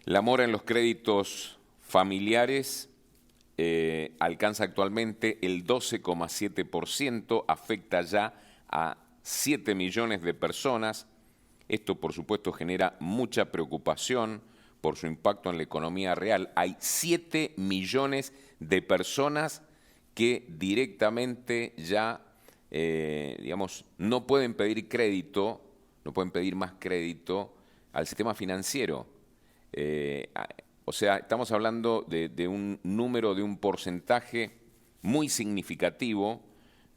La mora en los créditos familiares alcanza actualmente el 12,7%, afecta ya a 7 millones de personas. Esto, por supuesto, genera mucha preocupación por su impacto en la economía real. Hay 7 millones de personas que directamente ya, no pueden pedir crédito, no pueden pedir más crédito al sistema financiero. O sea, estamos hablando de un número, de un porcentaje muy significativo,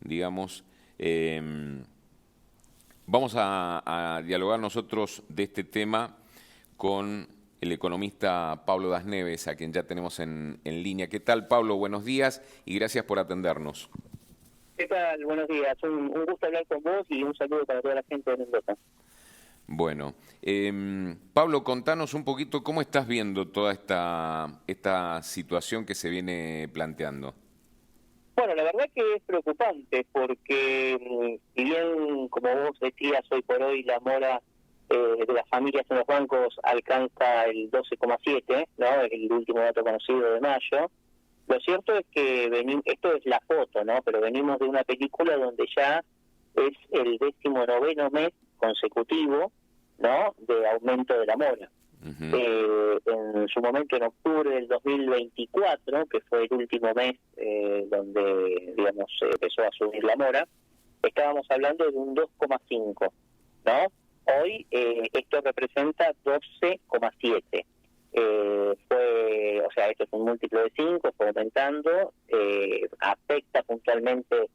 digamos. Vamos a dialogar nosotros de este tema con el economista Pablo Das Neves, a quien ya tenemos en línea. ¿Qué tal, Pablo? Buenos días y gracias por atendernos. ¿Qué tal? Buenos días. Un gusto hablar con vos y un saludo para toda la gente de Mendoza. Bueno, Pablo, contanos un poquito cómo estás viendo toda esta situación que se viene planteando. Bueno, la verdad que es preocupante porque, si bien, como vos decías, hoy por hoy la mora de las familias en los bancos alcanza el 12,7, ¿no? El último dato conocido de mayo. Lo cierto es que esto es la foto, ¿no? Pero venimos de una película donde ya es el 19º mes consecutivo, ¿no?, de aumento de la mora. En su momento, en octubre del 2024, que fue el último mes donde, digamos, se empezó a subir la mora, estábamos hablando de un 2,5, ¿no? Hoy esto representa 12,7. O sea, esto es un múltiplo de 5, fue aumentando, afecta puntualmente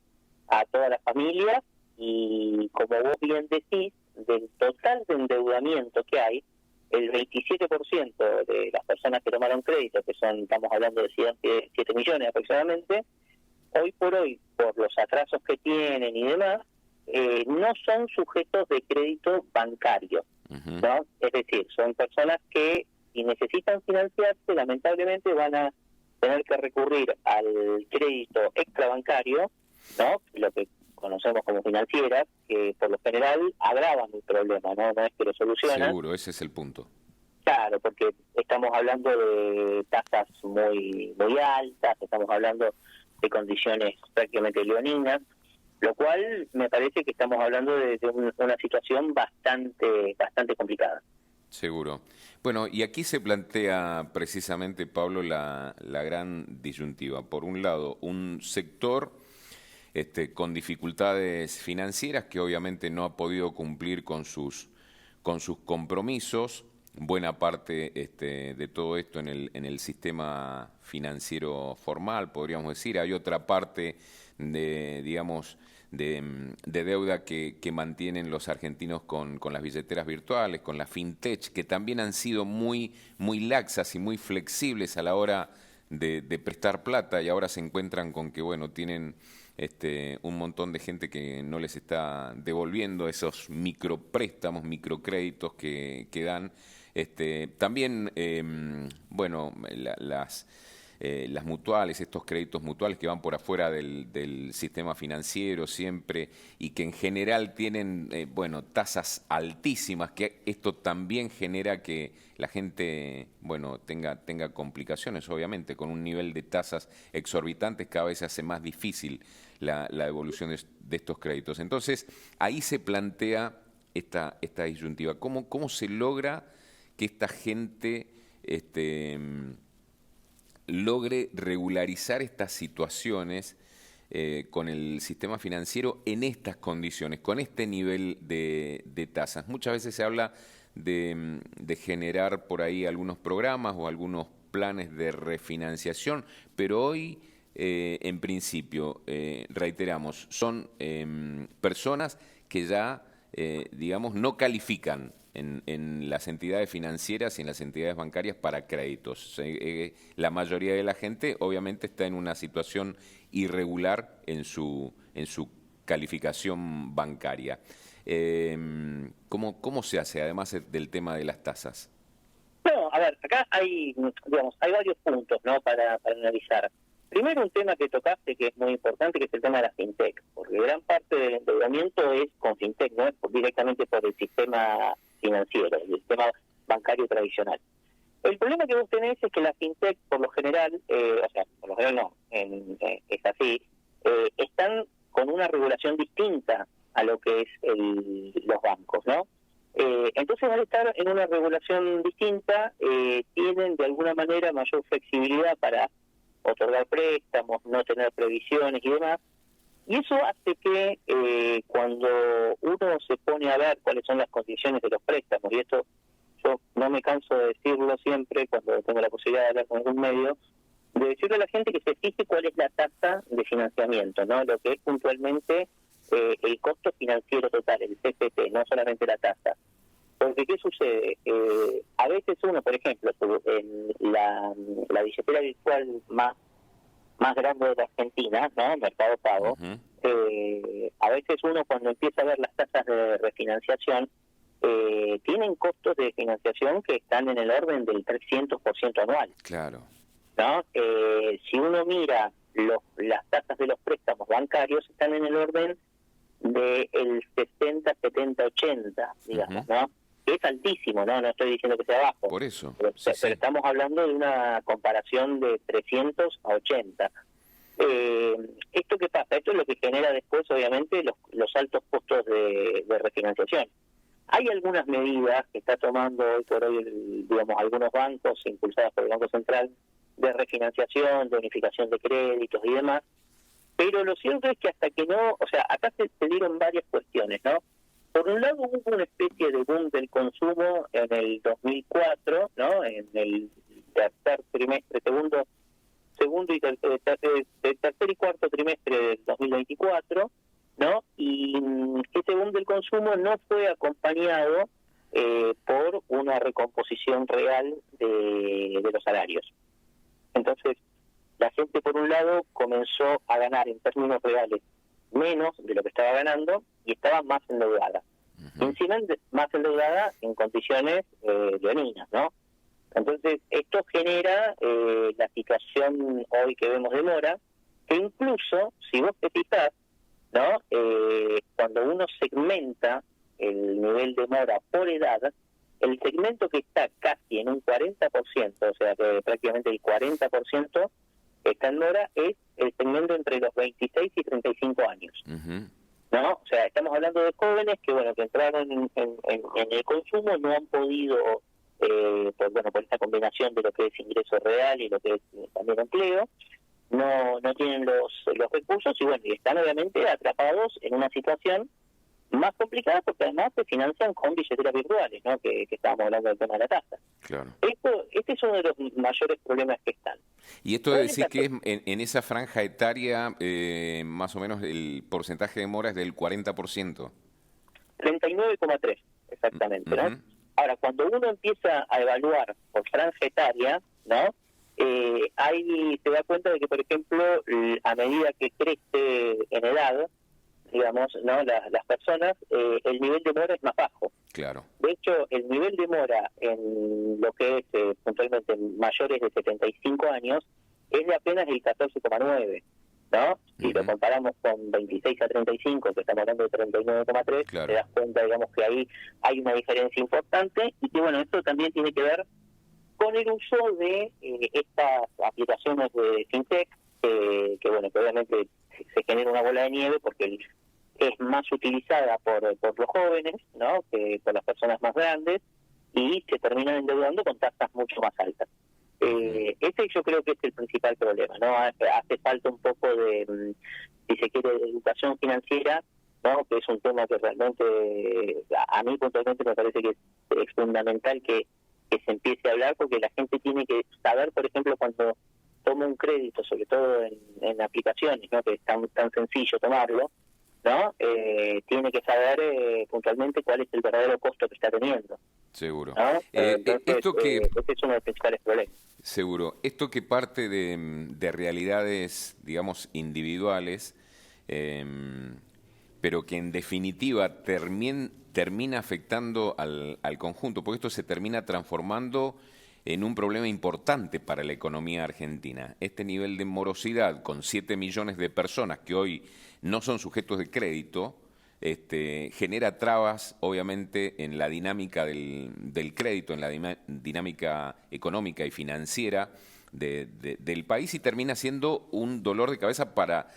a todas las familias y, como vos bien decís, del total de endeudamiento que hay, el 27% de las personas que tomaron crédito, que estamos hablando de 7 millones aproximadamente, hoy por hoy, por los atrasos que tienen y demás, no son sujetos de crédito bancario, ¿no? Es decir, son personas que, si necesitan financiarse, lamentablemente van a tener que recurrir al crédito extrabancario, ¿no?, lo que conocemos como financieras, que por lo general agravan el problema, no es que lo solucionan. Seguro, ese es el punto. Claro, porque estamos hablando de tasas muy altas, estamos hablando de condiciones prácticamente leoninas, lo cual me parece que estamos hablando de una situación bastante complicada. Seguro. Bueno, y aquí se plantea precisamente, Pablo, la gran disyuntiva. Por un lado, un sector con dificultades financieras que obviamente no ha podido cumplir con sus compromisos. Buena parte de todo esto en el sistema financiero formal, podríamos decir. Hay otra parte de deuda que mantienen los argentinos con las billeteras virtuales, con las fintech, que también han sido muy laxas y muy flexibles a la hora de prestar plata, y ahora se encuentran con que, bueno, tienen un montón de gente que no les está devolviendo esos micropréstamos, microcréditos que dan. También, las mutuales, estos créditos mutuales que van por afuera del sistema financiero siempre y que en general tienen, tasas altísimas, que esto también genera que la gente, tenga complicaciones, obviamente, con un nivel de tasas exorbitantes cada vez se hace más difícil la devolución de estos créditos. Entonces, ahí se plantea esta disyuntiva. ¿Cómo se logra que esta gente logre regularizar estas situaciones con el sistema financiero en estas condiciones, con este nivel de tasas? Muchas veces se habla de generar por ahí algunos programas o algunos planes de refinanciación, pero hoy, en principio, reiteramos, son personas que ya, no califican en las entidades financieras y en las entidades bancarias para créditos. La mayoría de la gente obviamente está en una situación irregular en su calificación bancaria. ¿Cómo se hace, además del tema de las tasas? Bueno, a ver, acá hay varios puntos, ¿no?, para analizar. Primero, un tema que tocaste que es muy importante, que es el tema de la fintech, porque gran parte del endeudamiento es con fintech, no es directamente por el sistema financiero, el sistema bancario tradicional. El problema que vos tenés es que las fintech, por lo general, o sea, por lo general no, es así, están con una regulación distinta a lo que es los bancos, ¿no? Entonces, al estar en una regulación distinta, tienen de alguna manera mayor flexibilidad para otorgar préstamos, no tener previsiones y demás. Y eso hace que cuando uno se pone a ver cuáles son las condiciones de los préstamos, y esto yo no me canso de decirlo siempre cuando tengo la posibilidad de hablar con algún medio, de decirle a la gente que se fije cuál es la tasa de financiamiento, ¿no? Lo que es puntualmente el costo financiero total, el CFT, no solamente la tasa. Porque, ¿qué sucede? A veces uno, por ejemplo, en la billetera virtual más grande de la Argentina, ¿no? Mercado Pago, a veces uno cuando empieza a ver las tasas de refinanciación, tienen costos de financiación que están en el orden del 300% anual. Claro. ¿No? Si uno mira las tasas de los préstamos bancarios, están en el orden del 60, 70, 80, digamos, ¿no? Es altísimo, ¿no? No estoy diciendo que sea bajo. Por eso. Pero, Sí. estamos hablando de una comparación de 300 a 80. ¿Esto qué pasa? Esto es lo que genera después, obviamente, los altos costos de refinanciación. Hay algunas medidas que está tomando hoy por hoy, digamos, algunos bancos impulsados por el Banco Central de refinanciación, de unificación de créditos y demás, pero lo cierto es que hasta que no, o sea, acá se dieron varias cuestiones, ¿no? Por un lado hubo una especie de boom del consumo en el 2004, ¿no? En el tercer trimestre, segundo y tercer y cuarto trimestre del 2024, ¿no? Y ese boom del consumo no fue acompañado por una recomposición real de los salarios. Entonces, la gente, por un lado, comenzó a ganar en términos reales menos de lo que estaba ganando y estaba más endeudada. Encima, más endeudada en condiciones leoninas, ¿no? Entonces, esto genera la situación hoy que vemos de mora, que incluso, si vos te fijás, ¿no? Cuando uno segmenta el nivel de mora por edad, el segmento que está casi en un 40%, o sea que prácticamente el 40% está en mora, es el segmento entre los 26 y 35 años. ¿No? O sea, estamos hablando de jóvenes que, bueno, que entraron en el consumo, no han podido, por esta combinación de lo que es ingreso real y lo que es también empleo, no tienen los recursos y, bueno, y están obviamente atrapados en una situación más complicada porque además se financian con billeteras virtuales, ¿no? Que estábamos hablando del tema de la tasa. Claro. Este es uno de los mayores problemas que están. Y esto de decir que es en esa franja etaria, más o menos el porcentaje de mora es del 40%. 39,3, exactamente, ¿no? Ahora, cuando uno empieza a evaluar por franja etaria, ¿no? Ahí se da cuenta de que, por ejemplo, a medida que crece en edad, digamos, ¿no? Las personas, el nivel de mora es más bajo. Claro. De hecho, el nivel de mora en lo que es puntualmente mayores de 75 años es de apenas el 14,9, ¿no? Si lo comparamos con 26 a 35, que estamos hablando de 39,3, claro, te das cuenta, digamos, que ahí hay una diferencia importante y que, bueno, esto también tiene que ver con el uso de estas aplicaciones de fintech, que, bueno, que obviamente se genera una bola de nieve porque es más utilizada por los jóvenes, ¿no? Que por las personas más grandes, y se terminan endeudando con tasas mucho más altas. Ese yo creo que es el principal problema, ¿no? Hace falta un poco de, si se quiere, de educación financiera, ¿no? Que es un tema que realmente, a mí puntualmente me parece que es fundamental que se empiece a hablar, porque la gente tiene que saber, por ejemplo, cuando toma un crédito, sobre todo en aplicaciones, ¿no? Que es tan sencillo tomarlo, ¿no? Tiene que saber puntualmente cuál es el verdadero costo que está teniendo. Seguro. ¿No? Entonces, esto que este es uno de los principales problemas. Seguro. Esto que parte de realidades, digamos, individuales, pero que en definitiva termina afectando al conjunto, porque esto se termina transformando en un problema importante para la economía argentina. Este nivel de morosidad con 7 millones de personas que hoy no son sujetos de crédito, genera trabas, obviamente, en la dinámica del crédito, en la dinámica económica y financiera del país y termina siendo un dolor de cabeza para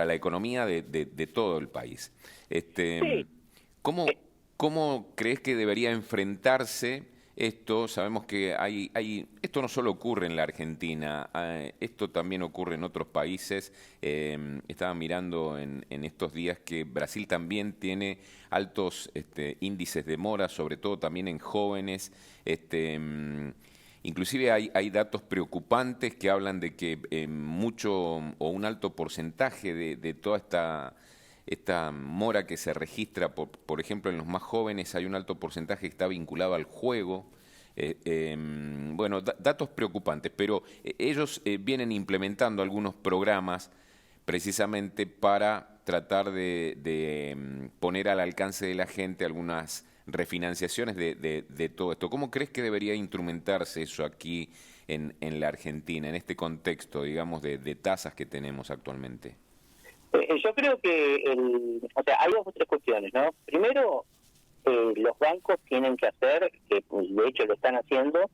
la economía de todo el país. Sí. ¿Cómo crees que debería enfrentarse esto? Sabemos que esto no solo ocurre en la Argentina, esto también ocurre en otros países. Estaba mirando en estos días que Brasil también tiene altos índices de mora, sobre todo también en jóvenes. Inclusive hay datos preocupantes que hablan de que mucho o un alto porcentaje de toda esta mora que se registra, por ejemplo, en los más jóvenes, hay un alto porcentaje que está vinculado al juego. Bueno, datos preocupantes, pero ellos vienen implementando algunos programas precisamente para tratar de poner al alcance de la gente algunas refinanciaciones de todo esto. ¿Cómo crees que debería instrumentarse eso aquí en la Argentina, en este contexto, digamos, de tasas que tenemos actualmente? Yo creo que, hay dos o tres cuestiones, ¿no? Primero, los bancos tienen que hacer, que pues, de hecho lo están haciendo,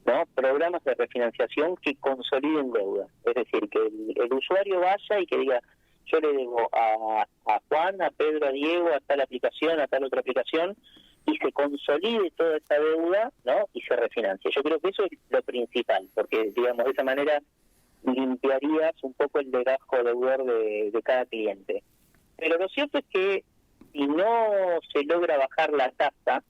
¿no? Programas de refinanciación que consoliden deuda. Es decir, que el usuario vaya y que diga, yo le debo a Juan, a Pedro, a Diego, a tal aplicación, a tal otra aplicación, y se consolide toda esa deuda, ¿no? Y se refinancie. Yo creo que eso es lo principal, porque, digamos, de esa manera limpiarías un poco el legajo deudor de cada cliente. Pero lo cierto es que si no se logra bajar la tasa,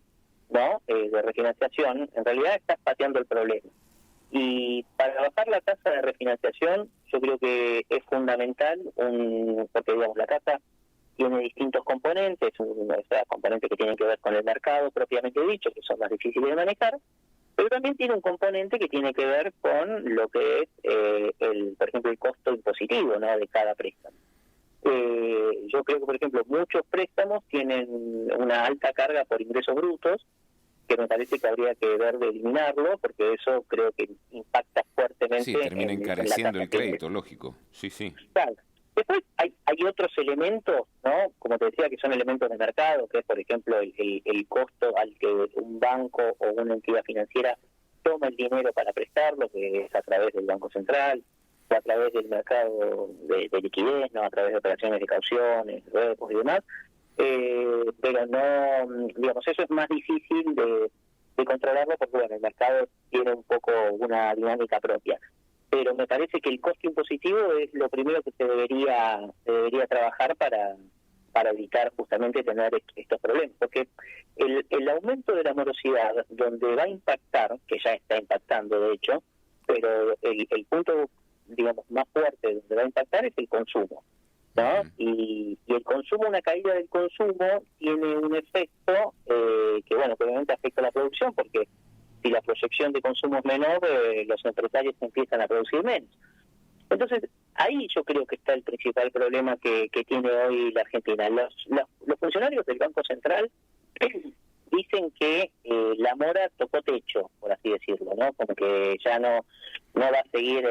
¿no? De refinanciación, en realidad estás pateando el problema. Y para bajar la tasa de refinanciación, yo creo que es fundamental, porque digamos la tasa tiene distintos componentes, componentes que tienen que ver con el mercado propiamente dicho, que son más difíciles de manejar, pero también tiene un componente que tiene que ver con lo que es, por ejemplo, el costo impositivo, ¿no? De cada préstamo. Yo creo que, por ejemplo, muchos préstamos tienen una alta carga por ingresos brutos, que me parece que habría que ver de eliminarlo, porque eso creo que impacta fuertemente. Sí, termina encareciendo el crédito, lógico. Sí, sí. Claro. Después hay otros elementos, ¿no? Como te decía, que son elementos de mercado, que es, por ejemplo, el costo al que un banco o una entidad financiera toma el dinero para prestarlo, que es a través del Banco Central, o a través del mercado de liquidez, ¿no? A través de operaciones de cauciones, repos y demás. Pero no, digamos, eso es más difícil de controlarlo porque, bueno, el mercado tiene un poco una dinámica propia. Pero me parece que el costo impositivo es lo primero que se debería trabajar para evitar justamente tener estos problemas, porque el aumento de la morosidad, donde va a impactar, que ya está impactando de hecho, pero el punto, digamos, más fuerte donde va a impactar es el consumo, ¿no? Y el consumo, una caída del consumo tiene un efecto que, bueno, que obviamente afecta a la producción, porque si la proyección de consumo es menor, los empresarios empiezan a producir menos. Entonces, ahí yo creo que está el principal problema que tiene hoy la Argentina. Los funcionarios del Banco Central dicen que la mora tocó techo, por así decirlo, ¿no? Como que ya no va a seguir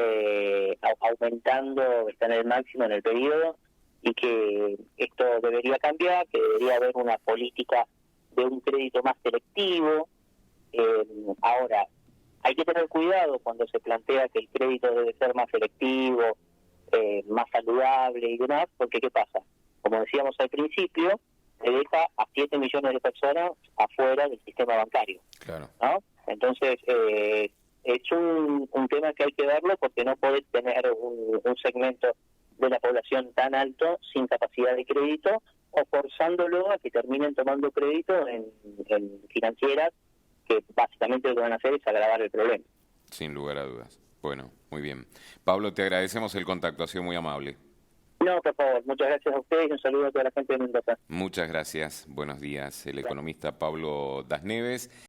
aumentando, está en el máximo en el periodo, y que esto debería cambiar, que debería haber una política de un crédito más selectivo. Ahora, hay que tener cuidado cuando se plantea que el crédito debe ser más selectivo, más saludable y demás, porque ¿qué pasa? Como decíamos al principio, se deja a 7 millones de personas afuera del sistema bancario. Claro. ¿No? Entonces, es un tema que hay que verlo, porque no podés tener un segmento de la población tan alto sin capacidad de crédito, o forzándolo a que terminen tomando crédito en financieras, que básicamente lo que van a hacer es agravar el problema. Sin lugar a dudas. Bueno, muy bien. Pablo, te agradecemos el contacto, ha sido muy amable. No, por favor, muchas gracias a ustedes y un saludo a toda la gente de Mendoza. Muchas gracias, buenos días. El economista Pablo Das Neves.